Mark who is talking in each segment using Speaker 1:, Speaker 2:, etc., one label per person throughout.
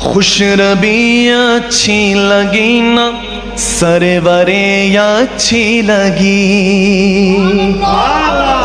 Speaker 1: خوش ربی اچھی لگی نا سرورے اچھی لگی،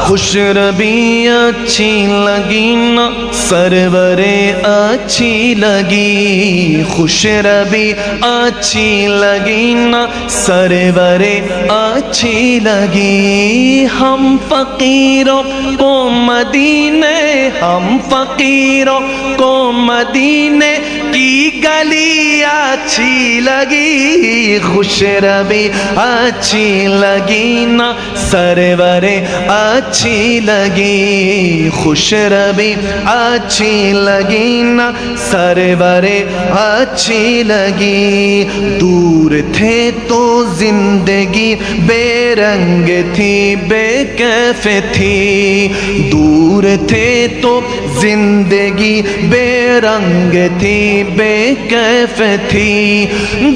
Speaker 1: خوش ربی اچھی لگی نا سرورے اچھی لگی، خوش ربی اچھی لگی نا سرورے اچھی لگی۔ ہم فقیروں کو مدینے، ہم فقیروں کو مدینے کی گلی اچھی لگی، خوش ربی اچھی لگی نا سرورے اچھی لگی، خوش ربی اچھی لگی نا سرورے اچھی لگی۔ دور تھے تو زندگی بے رنگ تھی بے کیف تھی، دور تھے تو زندگی بے رنگ تھی بے کیف تھی،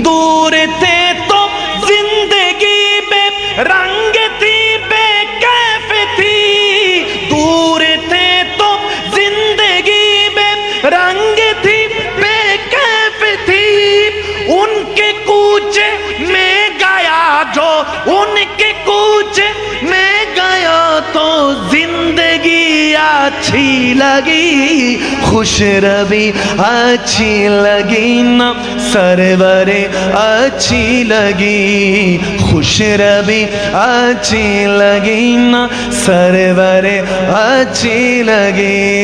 Speaker 1: دور تھے تو زندگی بے رنگ تھی بے کیف تھی، دور تھے تو زندگی بے رنگ تھی بے کیف تھی، ان کے کوچے میں گیا جو، ان کے کوچے میں گیا تو زندگی اچھی لگی، خوش ربی اچھی لگی نا سرورے اچھی لگی، خوش ربی اچھی لگی نا سرورے اچھی لگی۔